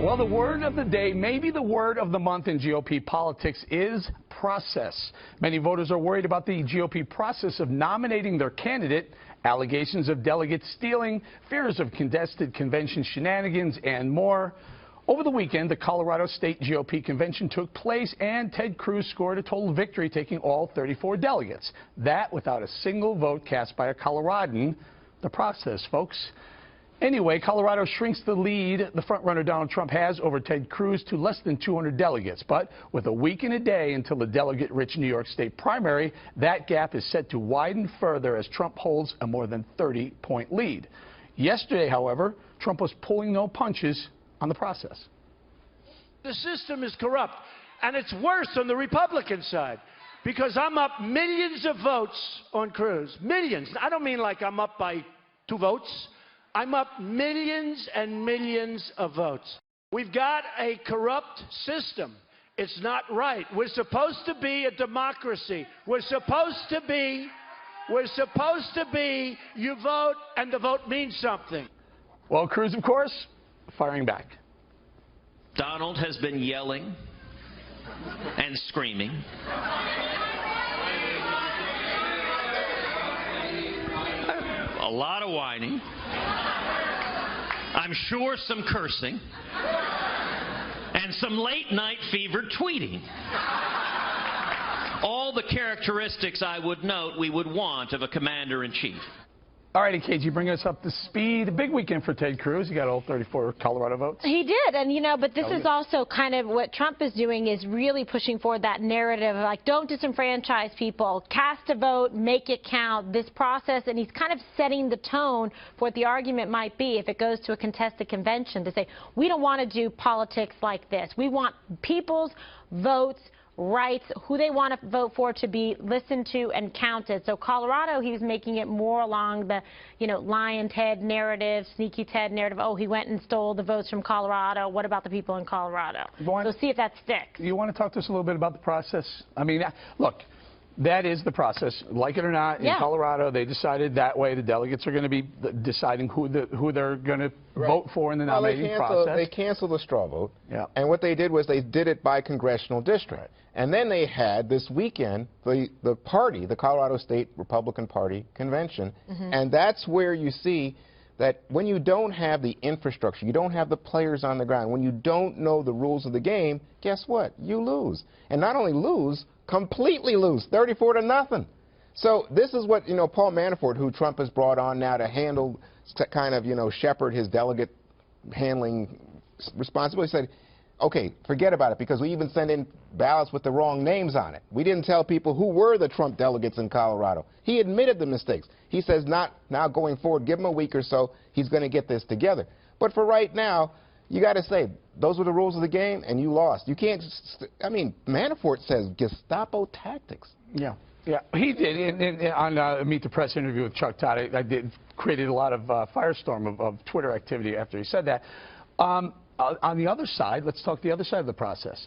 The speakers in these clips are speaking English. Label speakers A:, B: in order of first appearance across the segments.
A: Well, the word of the day, maybe the word of the month in GOP politics, is process. Many voters are worried about the GOP process of nominating their candidate, allegations of delegates stealing, fears of contested convention shenanigans, and more. Over the weekend, the Colorado State GOP convention took place, and Ted Cruz scored a total victory, taking all 34 delegates. That without a single vote cast by a Coloradan. The process, folks. Anyway, Colorado shrinks the lead the frontrunner Donald Trump has over Ted Cruz to less than 200 delegates. But with a week and a day until the delegate-rich New York State primary, that gap is set to widen further as Trump holds a more than 30-point lead. Yesterday, however, Trump was pulling no punches on the process.
B: The system is corrupt, and it's worse on the Republican side, because I'm up millions of votes on Cruz. Millions. I don't mean like I'm up by 2 votes. I'm up millions and millions of votes. We've got a corrupt system. It's not right. We're supposed to be a democracy. We're supposed to be, you vote and the vote means something.
A: Well, Cruz, of course, firing back.
C: Donald has been yelling and screaming. A lot of whining. I'm sure some cursing. And some late-night fevered tweeting. All the characteristics I would note we would want of a commander-in-chief.
A: All righty, KG, bring us up to speed. A big weekend for Ted Cruz. He got all 34 Colorado votes.
D: He did, and but this is also kind of what Trump is doing, is really pushing forward that narrative of, like, don't disenfranchise people, cast a vote, make it count, this process, and he's kind of setting the tone for what the argument might be if it goes to a contested convention, to say, we don't want to do politics like this. We want people's votes, rights, who they want to vote for, to be listened to and counted. So Colorado, he was making it more along the, lion Ted narrative, sneaky Ted narrative. Oh, he went and stole the votes from Colorado. What about the people in Colorado? So see if that sticks.
A: You want to talk to us a little bit about the process? I mean, look, that is the process. Like it or not, in Colorado, they decided that way. The delegates are going to be deciding who they're going to vote for in the nominating process.
E: They canceled the straw vote. And what they did was they did it by congressional district. And then they had this weekend the party, the Colorado State Republican Party convention. And that's where you see that when you don't have the infrastructure, you don't have the players on the ground, when you don't know the rules of the game, guess what? You lose. And not only lose, completely lose, 34-0. So this is what, Paul Manafort, who Trump has brought on now to handle, to kind of, shepherd his delegate handling responsibility, said, okay, forget about it, because we even sent in ballots with the wrong names on it. We didn't tell people who were the Trump delegates in Colorado. He admitted the mistakes. He says now going forward, give him a week or so, he's going to get this together. But for right now, you got to say, those were the rules of the game, and you lost. You can't, Manafort says Gestapo tactics.
A: Yeah, he did. On Meet the Press interview with Chuck Todd, I created a lot of firestorm of Twitter activity after he said that. On the other side, let's talk the other side of the process.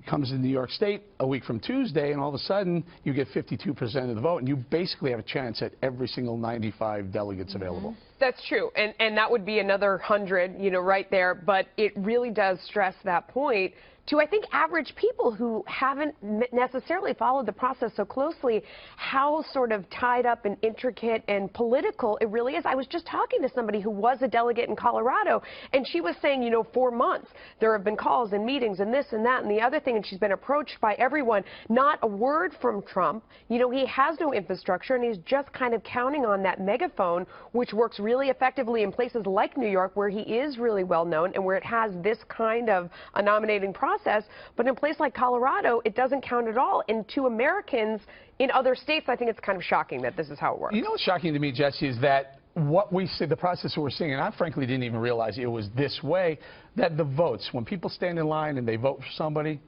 A: Comes in New York State a week from Tuesday, and all of a sudden you get 52% of the vote, and you basically have a chance at every single 95 delegates available.
F: That's true, and that would be another 100, right there. But it really does stress that point to, I think, average people who haven't necessarily followed the process so closely, how sort of tied up and intricate and political it really is. I was just talking to somebody who was a delegate in Colorado, and she was saying, 4 months, there have been calls and meetings and this and that and the other thing, and she's been approached by everyone. Not a word from Trump. He has no infrastructure, and he's just kind of counting on that megaphone, which works really effectively in places like New York, where he is really well known and where it has this kind of a nominating process. But in a place like Colorado, it doesn't count at all. And to Americans in other states, I think it's kind of shocking that this is how it works.
A: What's shocking to me, Jesse, is that what we see, the process that we're seeing, and I frankly didn't even realize it was this way, that the votes, when people stand in line and they vote for somebody,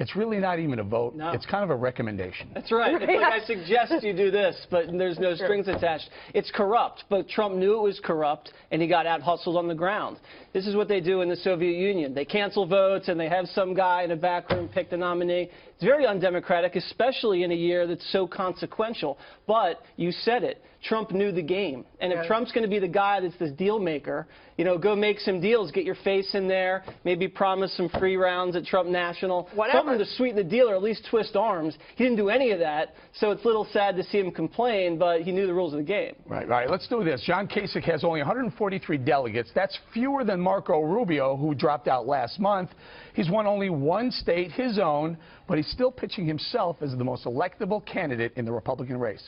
A: it's really not even a vote. No. It's kind of a recommendation.
G: That's right. It's like, I suggest you do this, but there's no strings attached. It's corrupt, but Trump knew it was corrupt, and he got out-hustled on the ground. This is what they do in the Soviet Union. They cancel votes, and they have some guy in a back room pick the nominee. It's very undemocratic, especially in a year that's so consequential. But you said it. Trump knew the game. And if Trump's going to be the guy that's this deal maker, you know, go make some deals, get your face in there, maybe promise some free rounds at Trump National, something to sweeten the deal or at least twist arms. He didn't do any of that, so it's a little sad to see him complain, but he knew the rules of the game.
A: Right. Let's do this. John Kasich has only 143 delegates. That's fewer than Marco Rubio, who dropped out last month. He's won only one state, his own, but he's still pitching himself as the most electable candidate in the Republican race.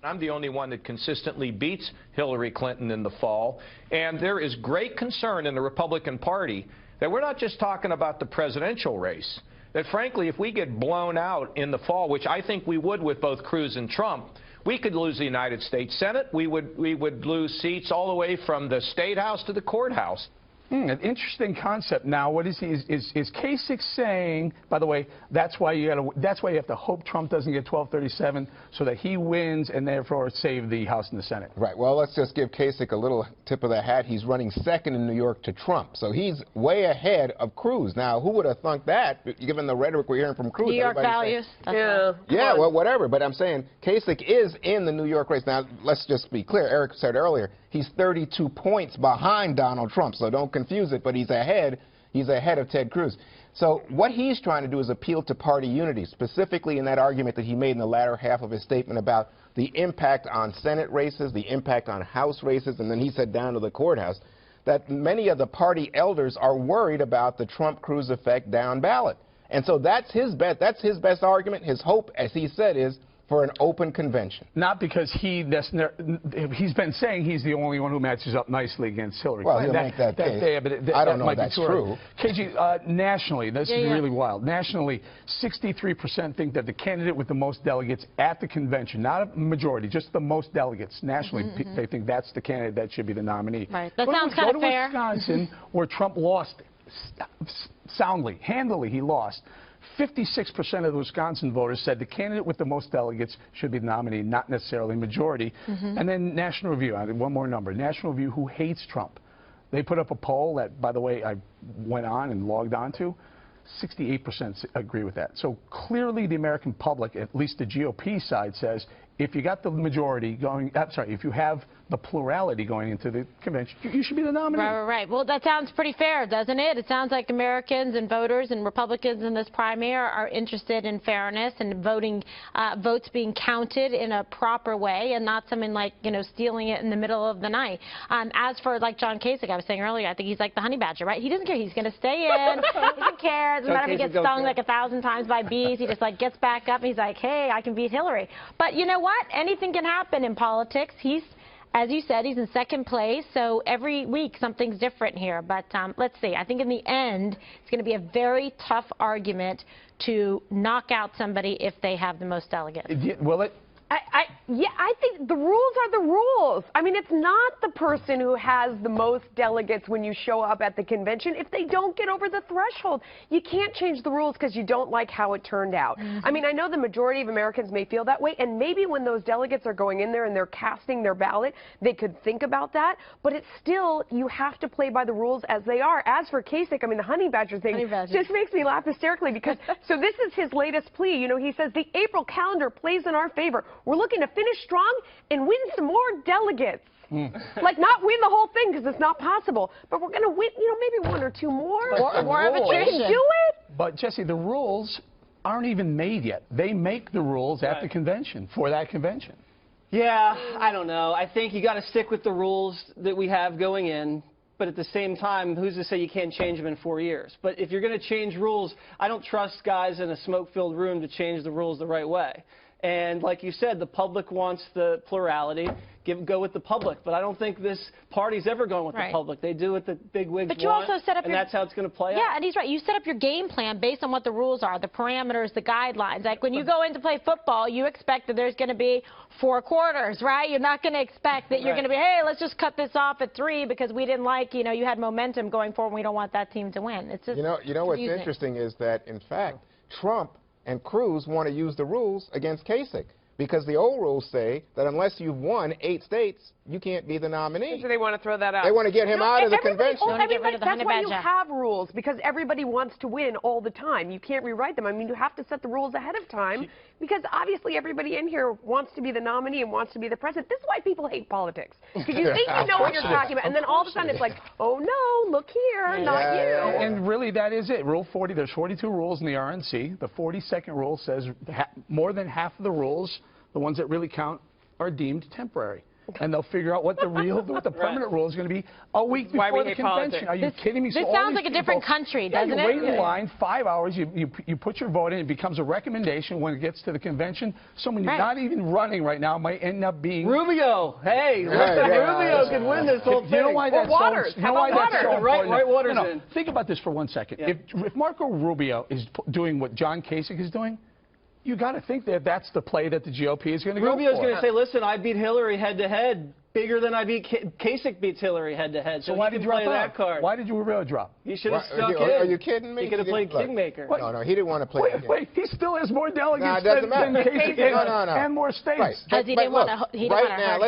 H: I'm the only one that consistently beats Hillary Clinton in the fall, and there is great concern in the Republican Party that we're not just talking about the presidential race, that frankly, if we get blown out in the fall, which I think we would with both Cruz and Trump, we could lose the United States Senate. We would lose seats all the way from the State House to the courthouse.
A: An interesting concept. Now, what is Kasich saying? By the way, that's why you have to hope Trump doesn't get 1237, so that he wins and therefore save the House and the Senate.
E: Right. Well, let's just give Kasich a little tip of the hat. He's running second in New York to Trump, so he's way ahead of Cruz. Now, who would have thunk that, given the rhetoric we're hearing from Cruz?
D: New York values.
E: Yeah, well, whatever. But I'm saying Kasich is in the New York race. Now, let's just be clear. Eric said earlier, he's 32 points behind Donald Trump, so don't confuse it, but he's ahead of Ted Cruz. So what he's trying to do is appeal to party unity, specifically in that argument that he made in the latter half of his statement about the impact on Senate races, the impact on House races, and then he said down to the courthouse, that many of the party elders are worried about the Trump-Cruz effect down ballot. And so that's his best argument. His hope, as he said, is for an open convention.
A: Not because he's been saying he's the only one who matches up nicely against Hillary.
E: Well, he'll make that case. I don't know if that's true.
A: KG, nationally, this is really wild. Nationally, 63% think that the candidate with the most delegates at the convention, not a majority, just the most delegates nationally, they think that's the candidate that should be the nominee.
D: Right. That sounds kind of fair.
A: Go to Wisconsin, where Trump lost soundly, handily, he lost. 56% of the Wisconsin voters said the candidate with the most delegates should be the nominee, not necessarily majority. And then National Review, one more number. National Review, who hates Trump. They put up a poll that, by the way, I went on and logged on to. 68% agree with that. So clearly the American public, at least the GOP side, says if you got the majority going, if you have the plurality going into the convention, you should be the nominee.
D: Right. Well, that sounds pretty fair, doesn't it? It sounds like Americans and voters and Republicans in this primary are interested in fairness and votes being counted in a proper way and not something like, stealing it in the middle of the night. As for, like John Kasich, I was saying earlier, I think he's like the honey badger, right? He doesn't care. He's going to stay in. He doesn't care. Doesn't matter if he gets stung like 1,000 times by bees. He just gets back up and he's like, hey, I can beat Hillary. But you know what? Anything can happen in politics. As you said, he's in second place, so every week something's different here. But let's see. I think in the end, it's going to be a very tough argument to knock out somebody if they have the most delegates.
A: Will it?
F: I think the rules are the rules. I mean, it's not the person who has the most delegates when you show up at the convention. If they don't get over the threshold, you can't change the rules because you don't like how it turned out. I mean, I know the majority of Americans may feel that way, and maybe when those delegates are going in there and they're casting their ballot, they could think about that. But it's still, you have to play by the rules as they are. As for Kasich, I mean, the honey badger thing just makes me laugh hysterically because, so this is his latest plea. He says the April calendar plays in our favor. We're looking to finish strong and win some more delegates. Like, not win the whole thing because it's not possible, but we're going to win, maybe one or two more.
D: More of attrition.
F: We can do it.
A: But, Jesse, the rules aren't even made yet. They make the rules at the convention, for that convention.
G: Yeah, I don't know. I think you got to stick with the rules that we have going in. But at the same time, who's to say you can't change them in 4 years? But if you're going to change rules, I don't trust guys in a smoke-filled room to change the rules the right way. And like you said, the public wants the plurality. Go with the public. But I don't think this party's ever going with the public. They do what the big wigs
D: but you also set up
G: and that's how it's going to play out.
D: Yeah, and he's right. You set up your game plan based on what the rules are, the parameters, the guidelines. Like when you go in to play football, you expect that there's going to be 4 quarters, right? You're not going to expect that you're going to be, hey, let's just cut this off at 3 because we didn't like, you had momentum going forward and we don't want that team to win. It's just
E: you know what's interesting is that, in fact, Trump and Cruz want to use the rules against Kasich. because the old rules say that unless you've won 8 states, you can't be the nominee.
F: So they want to throw that out.
E: They want to get him out of the convention.
F: That's why you have rules, because everybody wants to win all the time. You can't rewrite them. I mean, you have to set the rules ahead of time, because obviously everybody in here wants to be the nominee and wants to be the president. This is why people hate politics, because you think you know what you're talking about, and then all of a sudden it's like, oh no, look here, not you.
A: And really, that is it. Rule 40, there's 42 rules in the RNC. The 42nd rule says more than half of the rules, the ones that really count, are deemed temporary. And they'll figure out what the permanent rule is going to be a week before the convention. Are you kidding me?
D: This sounds like a different country, doesn't it?
A: You wait in line 5 hours, you put your vote in, it becomes a recommendation when it gets to the convention. Someone you're not even running right now might end up being
G: Rubio. Hey, Rubio could win this whole thing.
A: You know why that's
F: Waters.
A: so, you know why that's so important?
G: Right Waters in.
A: Think about this for 1 second. Yeah. If Marco Rubio is doing what John Kasich is doing, you got to think that that's the play that the GOP is going to go for.
G: Rubio's going to say, listen, I beat Hillary head-to-head bigger than I beat Kasich beats Hillary head-to-head. So
A: why did you
G: play
A: drop
G: that card?
A: Why did you Rubio drop?
G: He should have stuck in.
E: Are you kidding me?
G: He could have played Kingmaker.
E: No, he didn't want to play.
A: Wait, he still has more delegates
E: than
A: Kasich and more states.
E: Right.
D: Because he didn't want to.
E: Right now,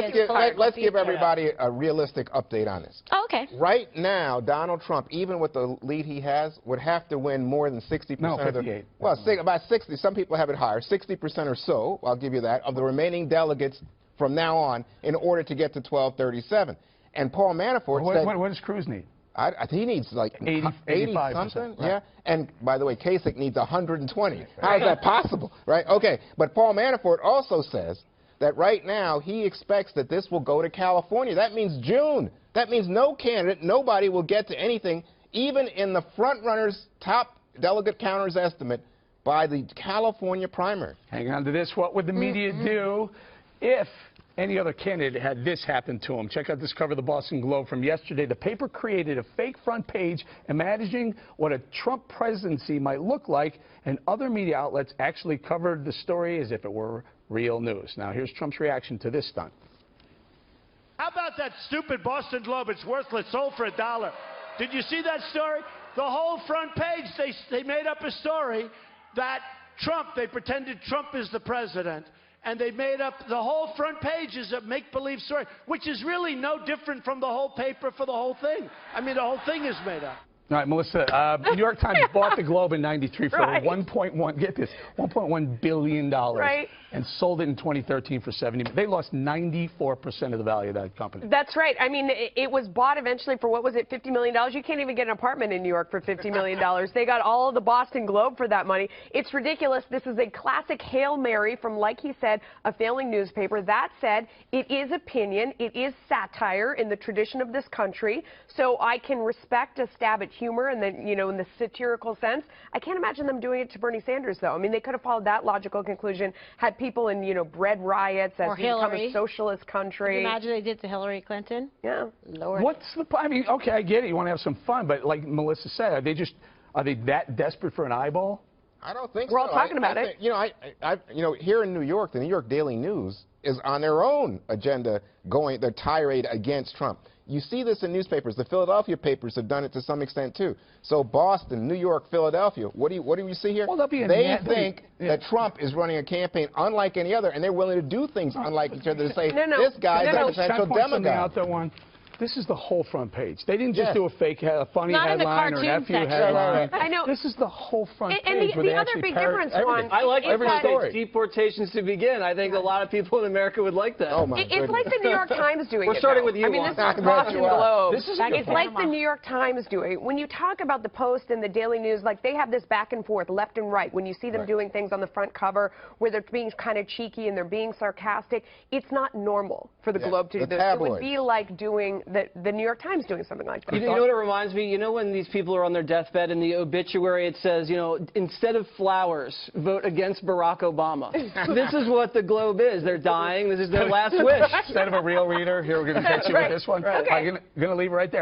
E: let's give everybody a realistic update on this.
D: Oh, okay.
E: Right now, Donald Trump, even with the lead he has, would have to win more than 60% of the...
A: 58.
E: Well, about 60. Some people have it higher. 60% or so, I'll give you that, of the remaining delegates from now on in order to get to 1237. And Paul Manafort said...
A: What does Cruz need?
E: He needs like 80 something.
A: Right.
E: Yeah. And by the way, Kasich needs 120. How is that possible? Right? Okay. But Paul Manafort also says that right now he expects that this will go to California. That means June. That means no candidate, nobody will get to anything, even in the frontrunner's top delegate counters estimate by the California primary.
A: Hang on to this. What would the media do if any other candidate had this happen to him? Check out this cover of the Boston Globe from yesterday. The paper created a fake front page imagining what a Trump presidency might look like, and other media outlets actually covered the story as if it were real news. Now, here's Trump's reaction to this stunt.
B: How about that stupid Boston Globe? It's worthless, sold for $1. Did you see that story? The whole front page, they made up a story that they pretended Trump is the president. And they made up the whole front page is a make-believe story, which is really no different from the whole paper for the whole thing. I mean, the whole thing is made up.
A: All right, Melissa, New York Times bought the Globe in '93 for $1.1 billion.
F: Right.
A: And sold it in 2013 for $70. They lost 94% of the value of that company.
F: That's right. I mean, it was bought eventually for, what was it, $50 million? You can't even get an apartment in New York for $50 million. They got all of the Boston Globe for that money. It's ridiculous. This is a classic Hail Mary from, like he said, a failing newspaper. That said, it is opinion. It is satire in the tradition of this country. So I can respect a stab at humor and then, you know, in the satirical sense. I can't imagine them doing it to Bernie Sanders, though. I mean, they could have followed that logical conclusion, had people in, you know, bread riots as we become a socialist country.
D: Can you imagine they did to Hillary Clinton?
F: Yeah.
D: Lord.
A: What's the... I mean, okay, I get it. You want to have some fun, but like Melissa said, are they that desperate for an eyeball?
E: I don't think
F: We're
E: so.
F: all talking about it.
E: You know, here in New York, the New York Daily News is on their own agenda going their tirade against Trump. You see this in newspapers. The Philadelphia papers have done it to some extent too. So Boston, New York, Philadelphia. What do you see here?
A: Well,
E: they think that Trump is running a campaign unlike any other, and they're willing to do things unlike each other to say this guy's a potential demagogue.
A: This is the whole front page. They didn't just do a fake, funny
D: Not
A: headline or an FU headline.
F: I know.
A: This is the whole front page.
F: And
A: where they
F: the other
A: actually
F: big difference, Juan,
G: I like
F: every
G: story. Deportations to begin. I think a lot of people in America would like that.
E: Oh my goodness.
F: It's like the New York Times doing it.
G: We're starting with you,
F: I mean,
G: Juan.
F: this is Boston Globe.
A: It's
F: like the New York Times doing it. When you talk about the Post and the Daily News, like they have this back and forth, left and right. When you see them doing things on the front cover where they're being kind of cheeky and they're being sarcastic, it's not normal for the Globe to do this. It would be like doing the New York Times doing something like that.
G: You know what it reminds me? You know when these people are on their deathbed in the obituary it says, you know, instead of flowers, vote against Barack Obama. This is what the Globe is. They're dying. This is their last wish.
A: Instead of a real reader, here we're going to catch you with this one.
F: Okay.
A: I'm going to leave it right there.